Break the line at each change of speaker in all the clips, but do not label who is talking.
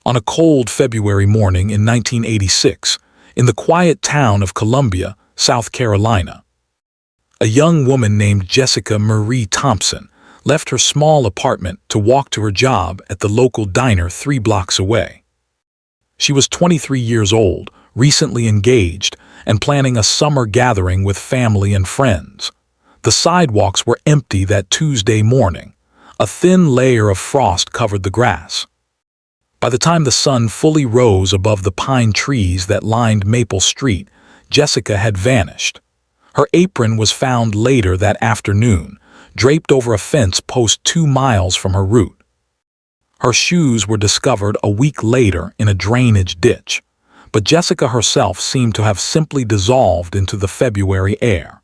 On a cold February morning in 1986, in the quiet town of Columbia, South Carolina, a young woman named Jessica Marie Thompson left her small apartment to walk to her job at the local diner 3 blocks away. She was 23 years old, recently engaged, and planning a summer gathering with family and friends. The sidewalks were empty that Tuesday morning. A thin layer of frost covered the grass. By the time the sun fully rose above the pine trees that lined Maple Street, Jessica had vanished. Her apron was found later that afternoon, draped over a fence post 2 miles from her route. Her shoes were discovered a week later in a drainage ditch, but Jessica herself seemed to have simply dissolved into the February air.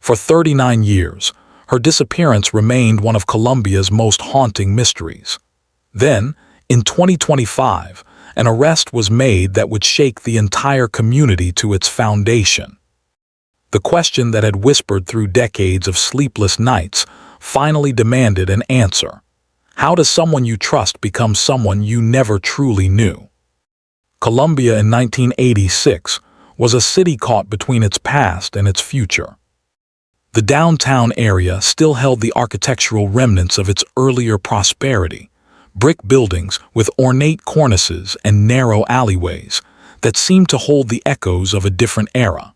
For 39 years, her disappearance remained one of Columbia's most haunting mysteries. Then, in 2025, an arrest was made that would shake the entire community to its foundation. The question that had whispered through decades of sleepless nights finally demanded an answer. How does someone you trust become someone you never truly knew? Columbia in 1986 was a city caught between its past and its future. The downtown area still held the architectural remnants of its earlier prosperity, brick buildings with ornate cornices and narrow alleyways that seemed to hold the echoes of a different era.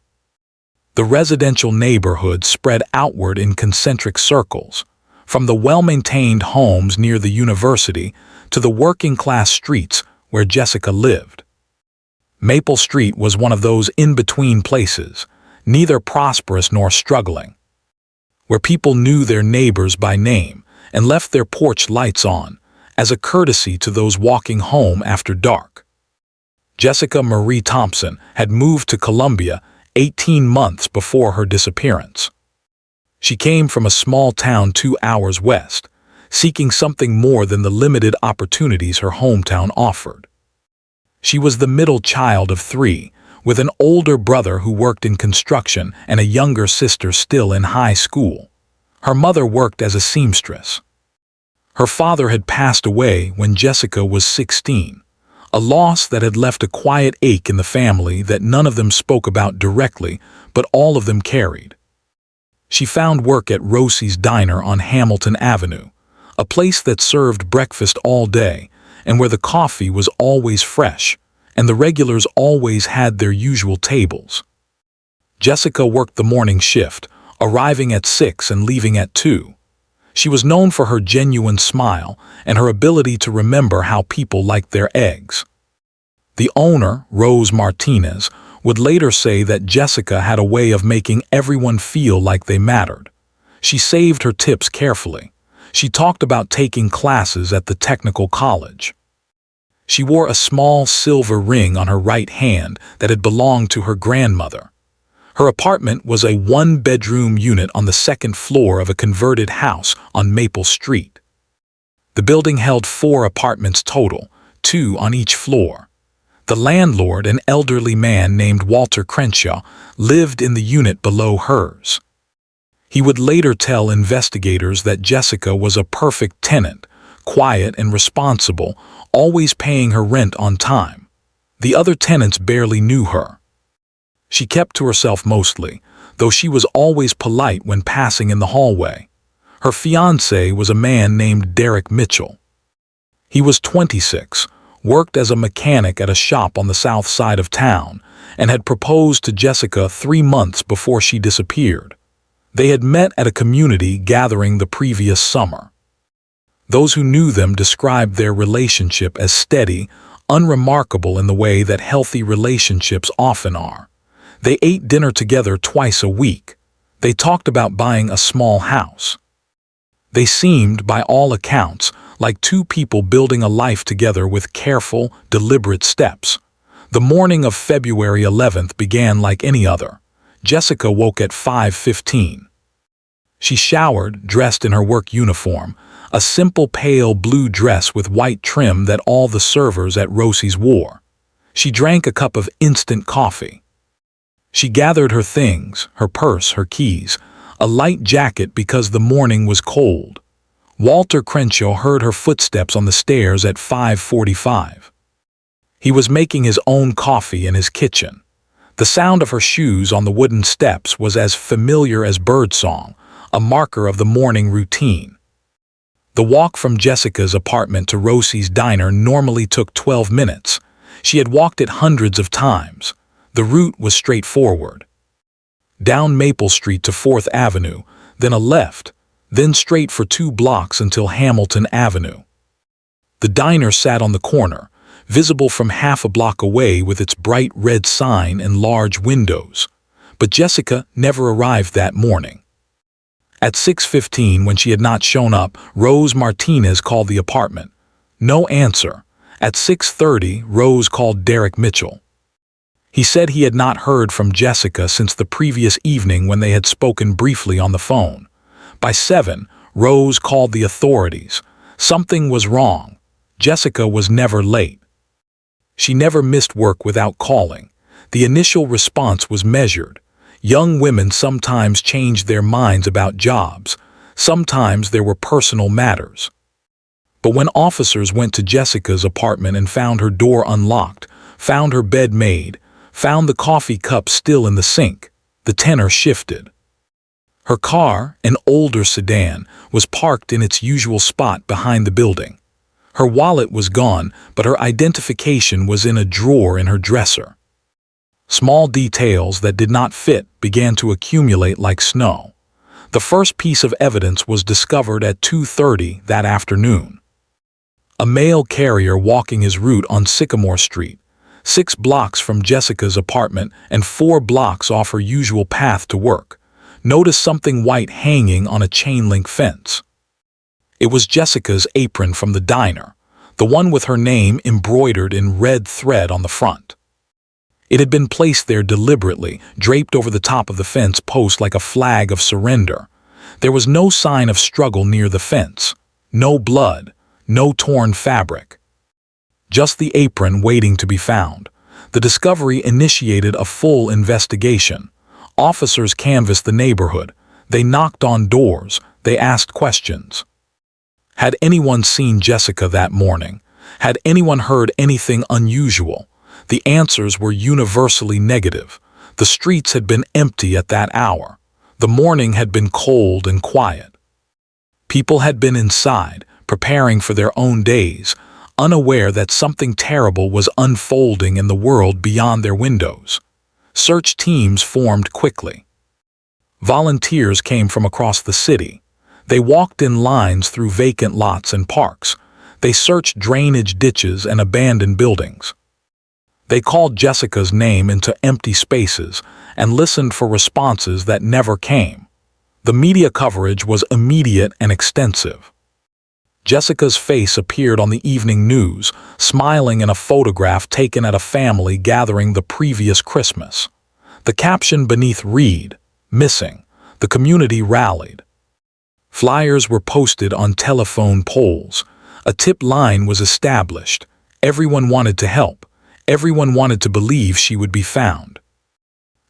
The residential neighborhood spread outward in concentric circles, from the well-maintained homes near the university to the working-class streets where Jessica lived. Maple Street was one of those in-between places, neither prosperous nor struggling, where people knew their neighbors by name and left their porch lights on as a courtesy to those walking home after dark. Jessica Marie Thompson had moved to Columbia 18 months before her disappearance. She came from a small town 2 hours west, seeking something more than the limited opportunities her hometown offered. She was the middle child of 3, with an older brother who worked in construction and a younger sister still in high school. Her mother worked as a seamstress. Her father had passed away when Jessica was 16, a loss that had left a quiet ache in the family that none of them spoke about directly, but all of them carried. She found work at Rosie's Diner on Hamilton Avenue, a place that served breakfast all day and where the coffee was always fresh and the regulars always had their usual tables. Jessica worked the morning shift, arriving at 6 and leaving at 2. She was known for her genuine smile and her ability to remember how people liked their eggs. The owner, Rose Martinez, would later say that Jessica had a way of making everyone feel like they mattered. She saved her tips carefully. She talked about taking classes at the technical college. She wore a small silver ring on her right hand that had belonged to her grandmother. Her apartment was a 1-bedroom unit on the 2nd floor of a converted house on Maple Street. The building held 4 apartments total, 2 on each floor. The landlord, an elderly man named Walter Crenshaw, lived in the unit below hers. He would later tell investigators that Jessica was a perfect tenant, quiet and responsible, always paying her rent on time. The other tenants barely knew her. She kept to herself mostly, though she was always polite when passing in the hallway. Her fiancé was a man named Derek Mitchell. He was 26, worked as a mechanic at a shop on the south side of town, and had proposed to Jessica 3 months before she disappeared. They had met at a community gathering the previous summer. Those who knew them described their relationship as steady, unremarkable in the way that healthy relationships often are. They ate dinner together twice a week. They talked about buying a small house. They seemed, by all accounts, like 2 people building a life together with careful, deliberate steps. The morning of February 11th began like any other. Jessica woke at 5:15. She showered, dressed in her work uniform, a simple pale blue dress with white trim that all the servers at Rosie's wore. She drank a cup of instant coffee. She gathered her things, her purse, her keys, a light jacket because the morning was cold. Walter Crenshaw heard her footsteps on the stairs at 5:45. He was making his own coffee in his kitchen. The sound of her shoes on the wooden steps was as familiar as birdsong, a marker of the morning routine. The walk from Jessica's apartment to Rosie's diner normally took 12 minutes. She had walked it hundreds of times. The route was straightforward. Down Maple Street to 4th Avenue, then a left, then straight for 2 blocks until Hamilton Avenue. The diner sat on the corner, visible from half a block away with its bright red sign and large windows. But Jessica never arrived that morning. At 6:15, when she had not shown up, Rose Martinez called the apartment. No answer. At 6:30, Rose called Derek Mitchell. He said he had not heard from Jessica since the previous evening when they had spoken briefly on the phone. By 7, Rose called the authorities. Something was wrong. Jessica was never late. She never missed work without calling. The initial response was measured. Young women sometimes changed their minds about jobs. Sometimes there were personal matters. But when officers went to Jessica's apartment and found her door unlocked, found her bed made, found the coffee cup still in the sink, the tenor shifted. Her car, an older sedan, was parked in its usual spot behind the building. Her wallet was gone, but her identification was in a drawer in her dresser. Small details that did not fit began to accumulate like snow. The first piece of evidence was discovered at 2:30 that afternoon. A mail carrier walking his route on Sycamore Street, 6 blocks from Jessica's apartment and 4 blocks off her usual path to work, noticed something white hanging on a chain-link fence. It was Jessica's apron from the diner, the one with her name embroidered in red thread on the front. It had been placed there deliberately, draped over the top of the fence post like a flag of surrender. There was no sign of struggle near the fence, no blood, no torn fabric. Just the apron waiting to be found. The discovery initiated a full investigation. Officers canvassed the neighborhood. They knocked on doors. They asked questions. Had anyone seen Jessica that morning? Had anyone heard anything unusual? The answers were universally negative. The streets had been empty at that hour. The morning had been cold and quiet. People had been inside, preparing for their own days, unaware that something terrible was unfolding in the world beyond their windows. Search teams formed quickly. Volunteers came from across the city. They walked in lines through vacant lots and parks. They searched drainage ditches and abandoned buildings. They called Jessica's name into empty spaces and listened for responses that never came. The media coverage was immediate and extensive. Jessica's face appeared on the evening news, smiling in a photograph taken at a family gathering the previous Christmas. The caption beneath read, "Missing." The community rallied. Flyers were posted on telephone poles. A tip line was established. Everyone wanted to help. Everyone wanted to believe she would be found.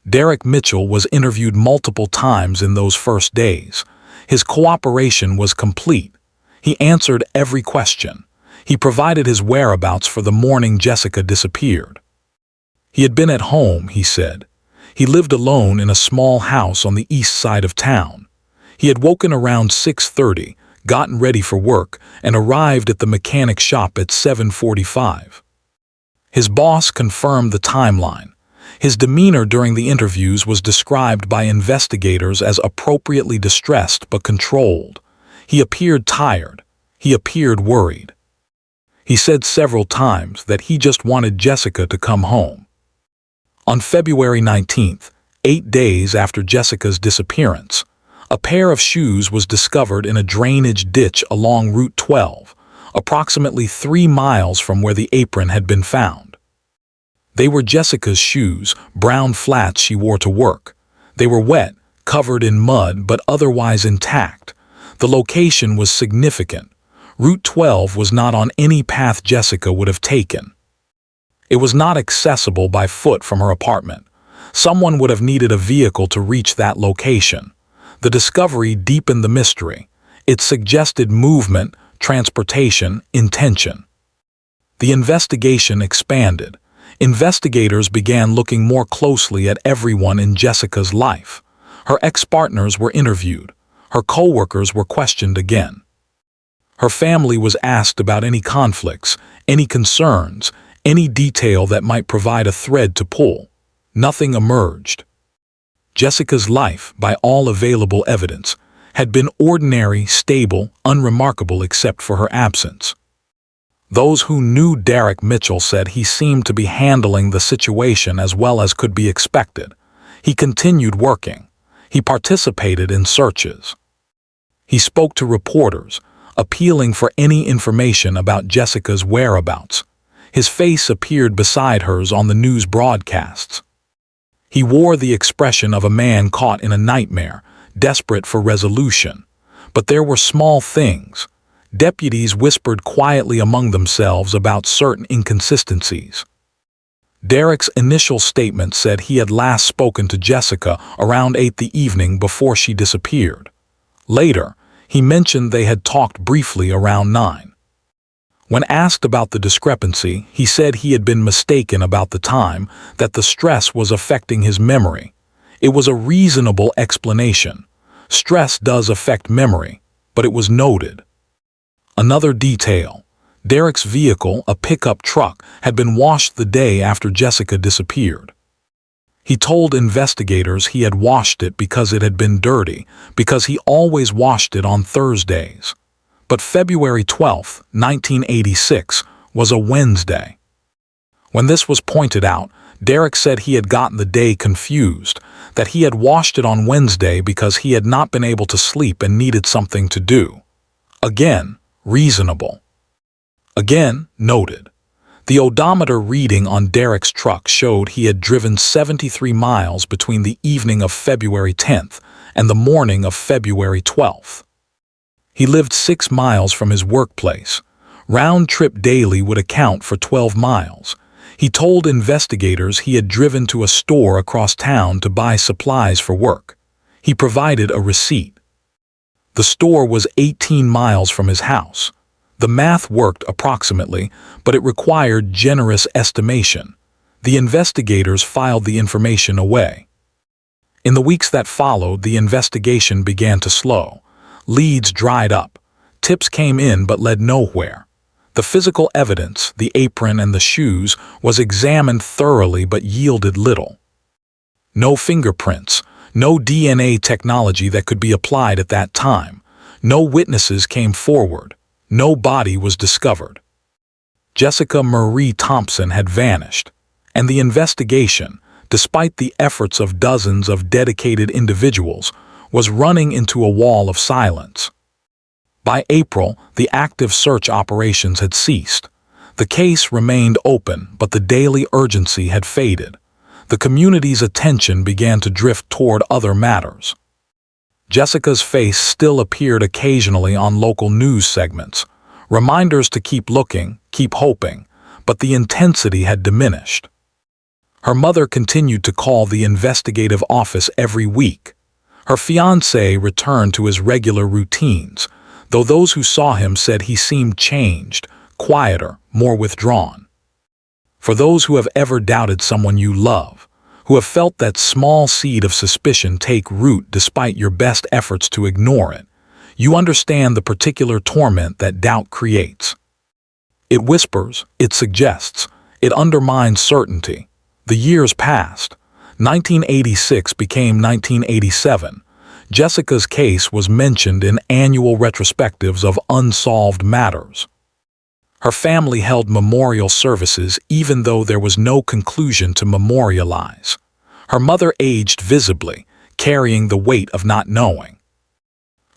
Derek Mitchell was interviewed multiple times in those first days. His cooperation was complete. He answered every question. He provided his whereabouts for the morning Jessica disappeared. He had been at home, he said. He lived alone in a small house on the east side of town. He had woken around 6:30, gotten ready for work, and arrived at the mechanic shop at 7:45. His boss confirmed the timeline. His demeanor during the interviews was described by investigators as appropriately distressed but controlled. He appeared tired. He appeared worried. He said several times that he just wanted Jessica to come home. On February 19th, 8 days after Jessica's disappearance, a pair of shoes was discovered in a drainage ditch along Route 12, approximately 3 miles from where the apron had been found. They were Jessica's shoes, brown flats she wore to work. They were wet, covered in mud, but otherwise intact. The location was significant. Route 12 was not on any path Jessica would have taken. It was not accessible by foot from her apartment. Someone would have needed a vehicle to reach that location. The discovery deepened the mystery. It suggested movement, transportation, intention. The investigation expanded. Investigators began looking more closely at everyone in Jessica's life. Her ex-partners were interviewed. Her co-workers were questioned again. Her family was asked about any conflicts, any concerns, any detail that might provide a thread to pull. Nothing emerged. Jessica's life, by all available evidence, had been ordinary, stable, unremarkable except for her absence. Those who knew Derek Mitchell said he seemed to be handling the situation as well as could be expected. He continued working. He participated in searches. He spoke to reporters, appealing for any information about Jessica's whereabouts. His face appeared beside hers on the news broadcasts. He wore the expression of a man caught in a nightmare, desperate for resolution. But there were small things. Deputies whispered quietly among themselves about certain inconsistencies. Derek's initial statement said he had last spoken to Jessica around 8 the evening before she disappeared. Later, he mentioned they had talked briefly around 9. When asked about the discrepancy, he said he had been mistaken about the time, that the stress was affecting his memory. It was a reasonable explanation. Stress does affect memory, but it was noted. Another detail. Derek's vehicle, a pickup truck, had been washed the day after Jessica disappeared. He told investigators he had washed it because it had been dirty, because he always washed it on Thursdays. But February 12, 1986, was a Wednesday. When this was pointed out, Derek said he had gotten the day confused, that he had washed it on Wednesday because he had not been able to sleep and needed something to do. Again, reasonable. Again, noted. The odometer reading on Derek's truck showed he had driven 73 miles between the evening of February 10th and the morning of February 12th. He lived 6 miles from his workplace. Round trip daily would account for 12 miles. He told investigators he had driven to a store across town to buy supplies for work. He provided a receipt. The store was 18 miles from his house. The math worked approximately, but it required generous estimation. The investigators filed the information away. In the weeks that followed, the investigation began to slow. Leads dried up. Tips came in but led nowhere. The physical evidence, the apron and the shoes, was examined thoroughly but yielded little. No fingerprints, no DNA technology that could be applied at that time. No witnesses came forward. No body was discovered. Jessica Marie Thompson had vanished, and the investigation, despite the efforts of dozens of dedicated individuals, was running into a wall of silence. By April, the active search operations had ceased. The case remained open, but the daily urgency had faded. The community's attention began to drift toward other matters. Jessica's face still appeared occasionally on local news segments, reminders to keep looking, keep hoping, but the intensity had diminished. Her mother continued to call the investigative office every week. Her fiancé returned to his regular routines, though those who saw him said he seemed changed, quieter, more withdrawn. For those who have ever doubted someone you love, who have felt that small seed of suspicion take root despite your best efforts to ignore it, you understand the particular torment that doubt creates. It whispers, it suggests, it undermines certainty. The years passed. 1986 became 1987. Jessica's case was mentioned in annual retrospectives of unsolved matters. Her family held memorial services even though there was no conclusion to memorialize. Her mother aged visibly, carrying the weight of not knowing.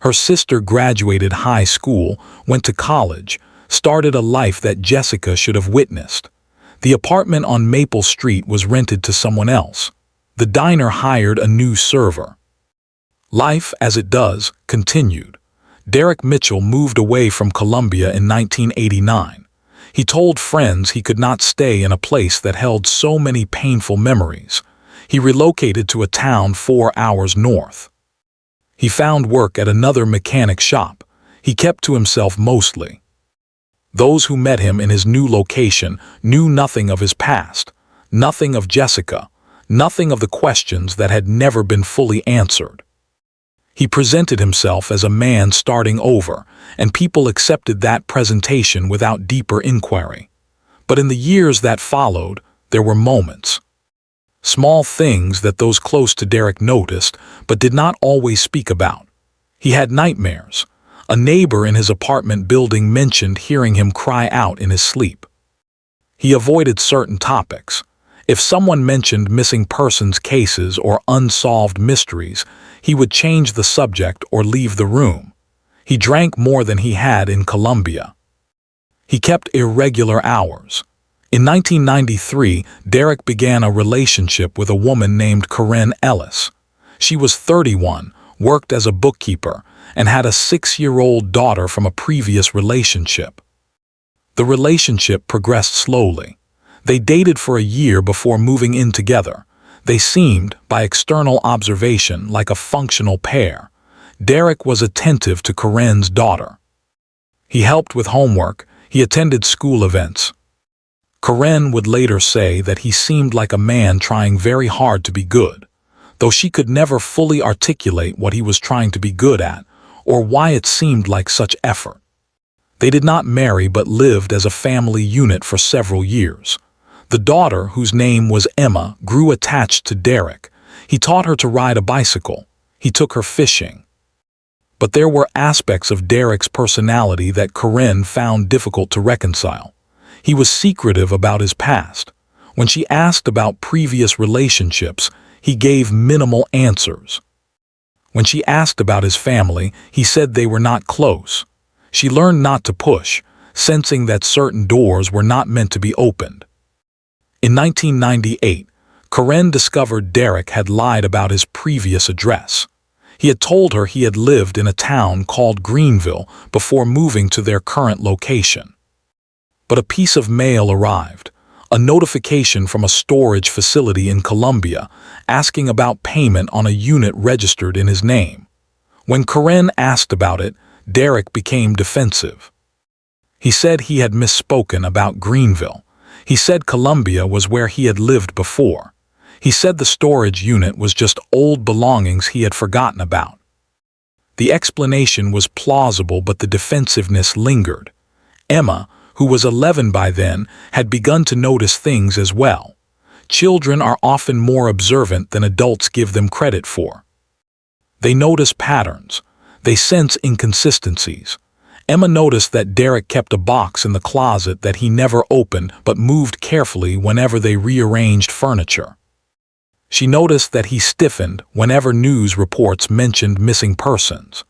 Her sister graduated high school, went to college, started a life that Jessica should have witnessed. The apartment on Maple Street was rented to someone else. The diner hired a new server. Life, as it does, continued. Derek Mitchell moved away from Columbia in 1989. He told friends he could not stay in a place that held so many painful memories. He relocated to a town 4 hours north. He found work at another mechanic shop. He kept to himself mostly. Those who met him in his new location knew nothing of his past, nothing of Jessica, nothing of the questions that had never been fully answered. He presented himself as a man starting over, and people accepted that presentation without deeper inquiry. But in the years that followed, there were moments. Small things that those close to Derek noticed but did not always speak about. He had nightmares. A neighbor in his apartment building mentioned hearing him cry out in his sleep. He avoided certain topics. If someone mentioned missing persons cases or unsolved mysteries, he would change the subject or leave the room. He drank more than he had in Colombia. He kept irregular hours. In 1993, Derek began a relationship with a woman named Corinne Ellis. She was 31, worked as a bookkeeper, and had a 6-year-old daughter from a previous relationship. The relationship progressed slowly. They dated for a year before moving in together. They seemed, by external observation, like a functional pair. Derek was attentive to Corinne's daughter. He helped with homework. He attended school events. Corinne would later say that he seemed like a man trying very hard to be good, though she could never fully articulate what he was trying to be good at or why it seemed like such effort. They did not marry but lived as a family unit for several years. The daughter, whose name was Emma, grew attached to Derek. He taught her to ride a bicycle. He took her fishing. But there were aspects of Derek's personality that Corinne found difficult to reconcile. He was secretive about his past. When she asked about previous relationships, he gave minimal answers. When she asked about his family, he said they were not close. She learned not to push, sensing that certain doors were not meant to be opened. In 1998, Corinne discovered Derek had lied about his previous address. He had told her he had lived in a town called Greenville before moving to their current location. But a piece of mail arrived, a notification from a storage facility in Colombia asking about payment on a unit registered in his name. When Corinne asked about it, Derek became defensive. He said he had misspoken about Greenville. He said Colombia was where he had lived before. He said the storage unit was just old belongings he had forgotten about. The explanation was plausible, but the defensiveness lingered. Emma, who was 11 by then, had begun to notice things as well. Children are often more observant than adults give them credit for. They notice patterns. They sense inconsistencies. Emma noticed that Derek kept a box in the closet that he never opened but moved carefully whenever they rearranged furniture. She noticed that he stiffened whenever news reports mentioned missing persons.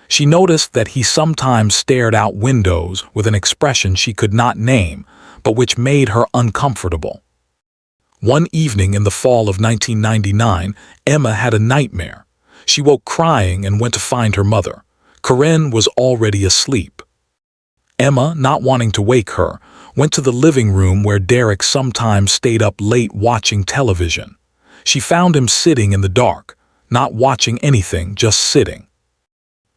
She noticed that he sometimes stared out windows with an expression she could not name, but which made her uncomfortable. One evening in the fall of 1999, Emma had a nightmare. She woke crying and went to find her mother. Corinne was already asleep. Emma, not wanting to wake her, went to the living room where Derek sometimes stayed up late watching television. She found him sitting in the dark, not watching anything, just sitting.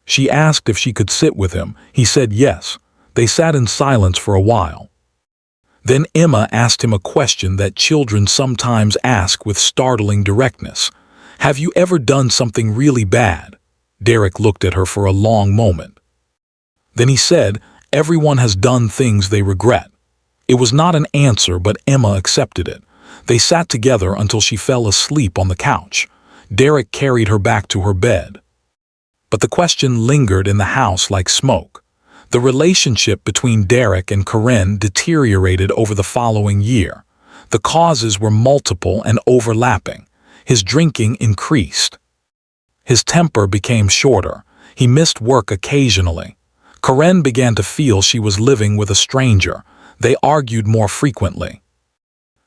She asked if she could sit with him. He said yes. They sat in silence for a while. Then Emma asked him a question that children sometimes ask with startling directness. "Have you ever done something really bad?" Derek looked at her for a long moment. Then he said, "Everyone has done things they regret." It was not an answer, but Emma accepted it. They sat together until she fell asleep on the couch. Derek carried her back to her bed. But the question lingered in the house like smoke. The relationship between Derek and Corinne deteriorated over the following year. The causes were multiple and overlapping. His drinking increased. His temper became shorter. He missed work occasionally. Corinne began to feel she was living with a stranger. They argued more frequently.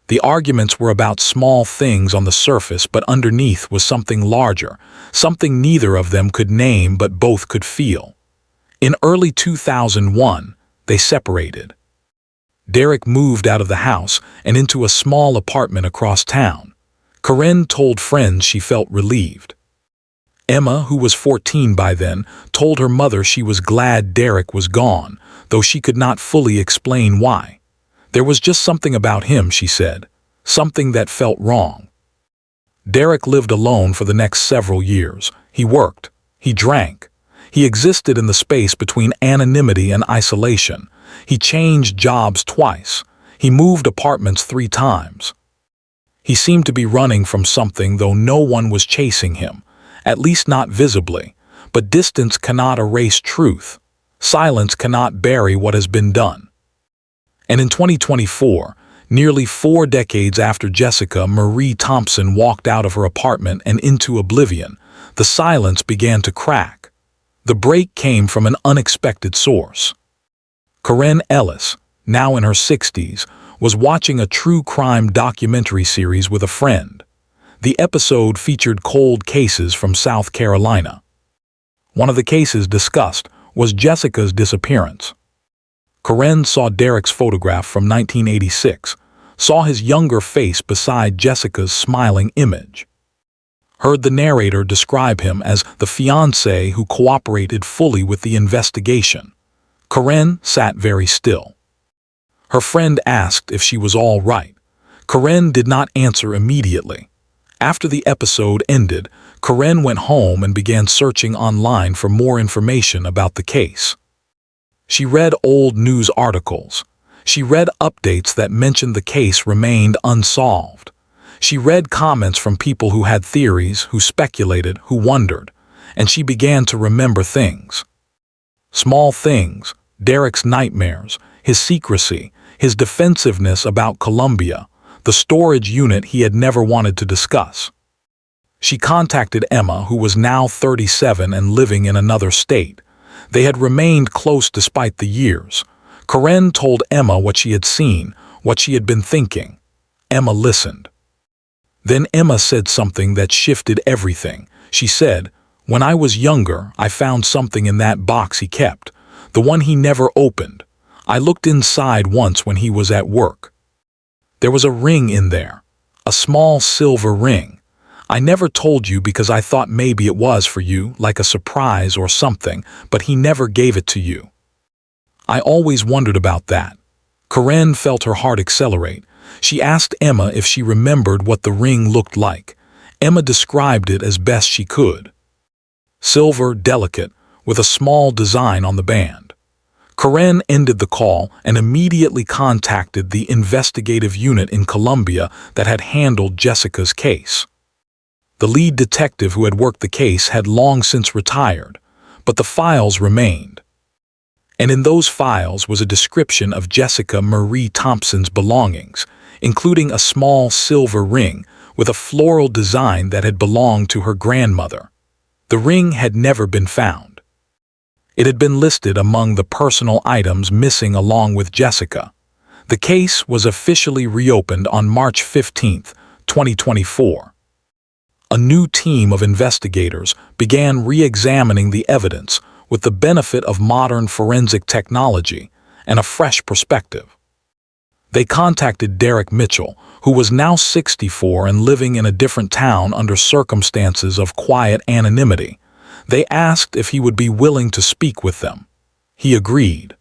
The arguments were about small things on the surface, but underneath was something larger, something neither of them could name but both could feel. In early 2001, they separated. Derek moved out of the house and into a small apartment across town. Corinne told friends she felt relieved. Emma, who was 14 by then, told her mother she was glad Derek was gone, though she could not fully explain why. There was just something about him, she said, something that felt wrong. Derek lived alone for the next several years. He worked. He drank. He existed in the space between anonymity and isolation. He changed jobs twice. He moved apartments 3 times. He seemed to be running from something, though no one was chasing him, at least not visibly. But distance cannot erase truth. Silence cannot bury what has been done. And in 2024, nearly 4 decades after Jessica Marie Thompson walked out of her apartment and into oblivion, the silence began to crack. The break came from an unexpected source. Karen Ellis, now in her 60s, was watching a true crime documentary series with a friend. The episode featured cold cases from South Carolina. One of the cases discussed was Jessica's disappearance. Karen saw Derek's photograph from 1986, saw his younger face beside Jessica's smiling image. Heard the narrator describe him as the fiancé who cooperated fully with the investigation. Karen sat very still. Her friend asked if she was all right. Karen did not answer immediately. After the episode ended, Karen went home and began searching online for more information about the case. She read old news articles. She read updates that mentioned the case remained unsolved. She read comments from people who had theories, who speculated, who wondered, and she began to remember things. Small things, Derek's nightmares, his secrecy, his defensiveness about Colombia, the storage unit he had never wanted to discuss. She contacted Emma, who was now 37 and living in another state. They had remained close despite the years. Karen told Emma what she had seen, what she had been thinking. Emma listened. Then Emma said something that shifted everything. She said, "When I was younger, I found something in that box he kept, the one he never opened. I looked inside once when he was at work. There was a ring in there, a small silver ring. I never told you because I thought maybe it was for you, like a surprise or something, but he never gave it to you." I always wondered about that. Karen felt her heart accelerate. She asked Emma if she remembered what the ring looked like. Emma described it as best she could. Silver, delicate, with a small design on the band. Karen ended the call and immediately contacted the investigative unit in Colombia that had handled Jessica's case. The lead detective who had worked the case had long since retired, but the files remained. And in those files was a description of Jessica Marie Thompson's belongings, including a small silver ring with a floral design that had belonged to her grandmother. The ring had never been found. It had been listed among the personal items missing along with Jessica. The case was officially reopened on March 15, 2024. A new team of investigators began re-examining the evidence with the benefit of modern forensic technology and a fresh perspective. They contacted Derek Mitchell, who was now 64 and living in a different town under circumstances of quiet anonymity. They asked if he would be willing to speak with them. He agreed.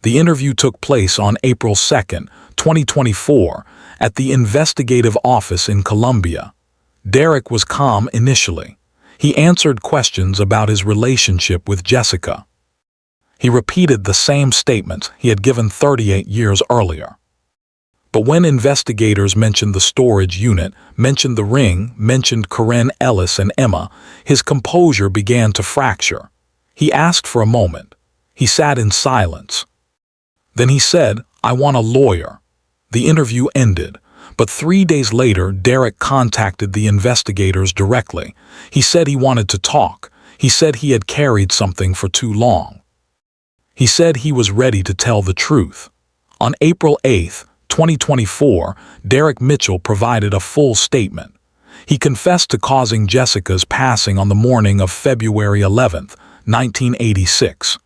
The interview took place on April 2, 2024, at the investigative office in Colombia. Derek was calm initially. He answered questions about his relationship with Jessica. He repeated the same statements he had given 38 years earlier. But when investigators mentioned the storage unit, mentioned the ring, mentioned Karen Ellis and Emma, his composure began to fracture. He asked for a moment. He sat in silence. Then he said, "I want a lawyer." The interview ended, but 3 days later, Derek contacted the investigators directly. He said he wanted to talk. He said he had carried something for too long. He said he was ready to tell the truth. On April 8, 2024, Derek Mitchell provided a full statement. He confessed to causing Jessica's passing on the morning of February 11, 1986.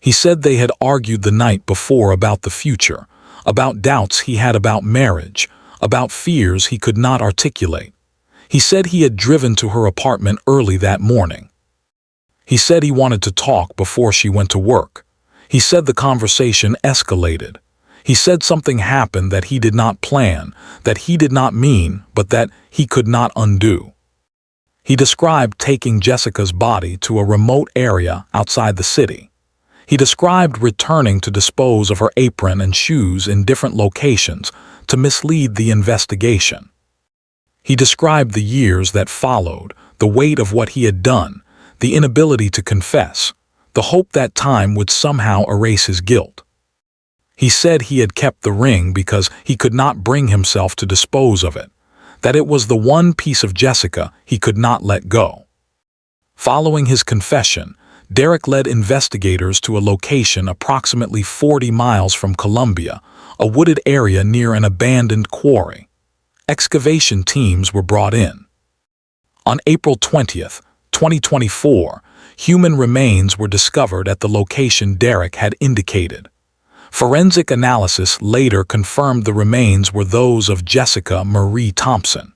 He said they had argued the night before about the future, about doubts he had about marriage, about fears he could not articulate. He said he had driven to her apartment early that morning. He said he wanted to talk before she went to work. He said the conversation escalated. He said something happened that he did not plan, that he did not mean, but that he could not undo. He described taking Jessica's body to a remote area outside the city. He described returning to dispose of her apron and shoes in different locations to mislead the investigation. He described the years that followed, the weight of what he had done, the inability to confess, the hope that time would somehow erase his guilt. He said he had kept the ring because he could not bring himself to dispose of it, that it was the one piece of Jessica he could not let go. Following his confession, Derek led investigators to a location approximately 40 miles from Columbia, a wooded area near an abandoned quarry. Excavation teams were brought in. On April 20th, 2024, human remains were discovered at the location Derek had indicated. Forensic analysis later confirmed the remains were those of Jessica Marie Thompson.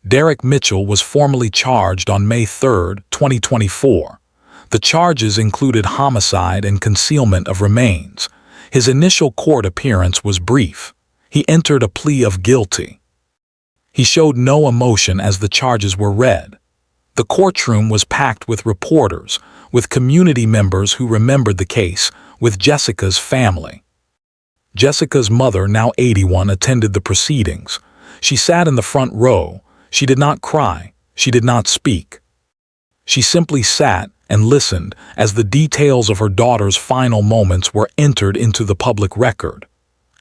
Derek Mitchell was formally charged on May 3, 2024. The charges included homicide and concealment of remains. His initial court appearance was brief. He entered a plea of guilty. He showed no emotion as the charges were read. The courtroom was packed with reporters, with community members who remembered the case, with Jessica's family. Jessica's mother, now 81, attended the proceedings. She sat in the front row. She did not cry. She did not speak. She simply sat and listened as the details of her daughter's final moments were entered into the public record.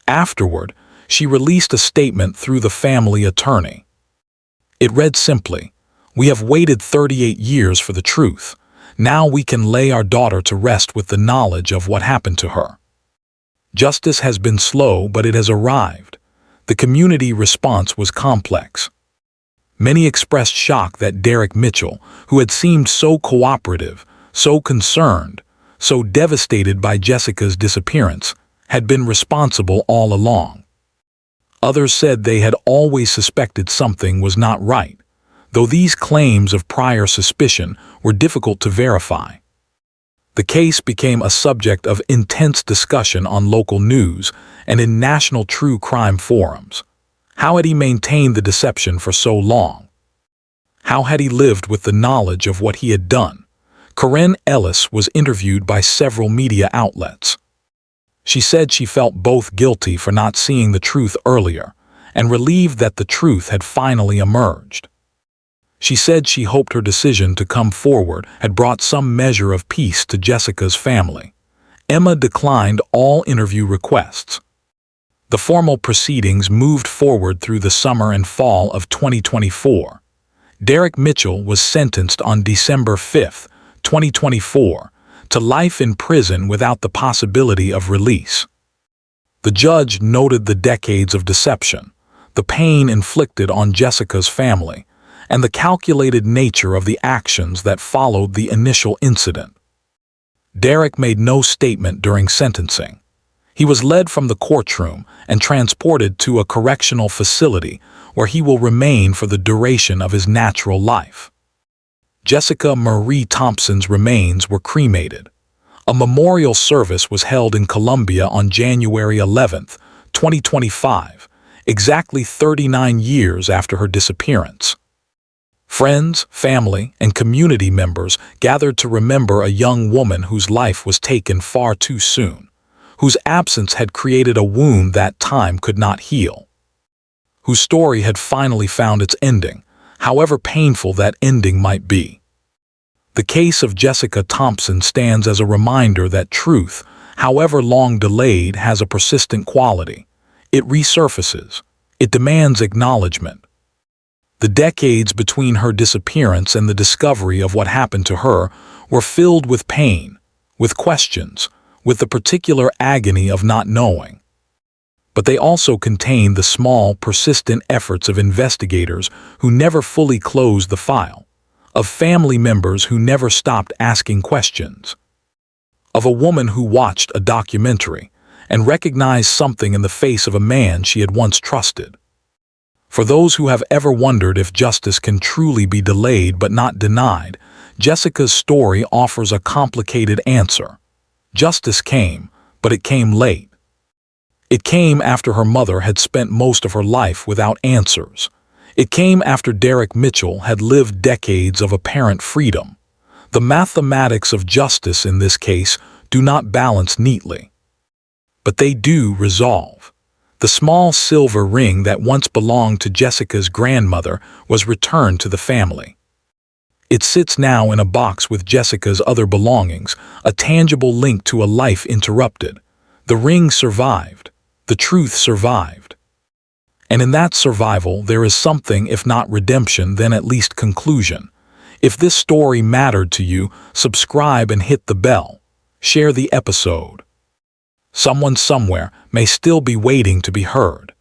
Afterward, she released a statement through the family attorney. It read simply, "We have waited 38 years for the truth. Now we can lay our daughter to rest with the knowledge of what happened to her. Justice has been slow, but it has arrived." The community response was complex. Many expressed shock that Derek Mitchell, who had seemed so cooperative, so concerned, so devastated by Jessica's disappearance, had been responsible all along. Others said they had always suspected something was not right, though these claims of prior suspicion were difficult to verify. The case became a subject of intense discussion on local news and in national true crime forums. How had he maintained the deception for so long? How had he lived with the knowledge of what he had done? Corinne Ellis was interviewed by several media outlets. She said she felt both guilty for not seeing the truth earlier and relieved that the truth had finally emerged. She said she hoped her decision to come forward had brought some measure of peace to Jessica's family. Emma declined all interview requests. The formal proceedings moved forward through the summer and fall of 2024. Derek Mitchell was sentenced on December 5, 2024, to life in prison without the possibility of release. The judge noted the decades of deception, the pain inflicted on Jessica's family, and the calculated nature of the actions that followed the initial incident. Derek made no statement during sentencing. He was led from the courtroom and transported to a correctional facility where he will remain for the duration of his natural life. Jessica Marie Thompson's remains were cremated. A memorial service was held in Columbia on January 11, 2025, exactly 39 years after her disappearance. Friends, family, and community members gathered to remember a young woman whose life was taken far too soon, whose absence had created a wound that time could not heal, whose story had finally found its ending, however painful that ending might be. The case of Jessica Thompson stands as a reminder that truth, however long delayed, has a persistent quality. It resurfaces. It demands acknowledgement. The decades between her disappearance and the discovery of what happened to her were filled with pain, with questions, with the particular agony of not knowing. But they also contained the small, persistent efforts of investigators who never fully closed the file, of family members who never stopped asking questions, of a woman who watched a documentary and recognized something in the face of a man she had once trusted. For those who have ever wondered if justice can truly be delayed but not denied, Jessica's story offers a complicated answer. Justice came, but it came late. It came after her mother had spent most of her life without answers. It came after Derek Mitchell had lived decades of apparent freedom. The mathematics of justice in this case do not balance neatly. But they do resolve. The small silver ring that once belonged to Jessica's grandmother was returned to the family. It sits now in a box with Jessica's other belongings, a tangible link to a life interrupted. The ring survived. The truth survived. And in that survival, there is something, if not redemption, then at least conclusion. If this story mattered to you, subscribe and hit the bell. Share the episode. Someone somewhere may still be waiting to be heard.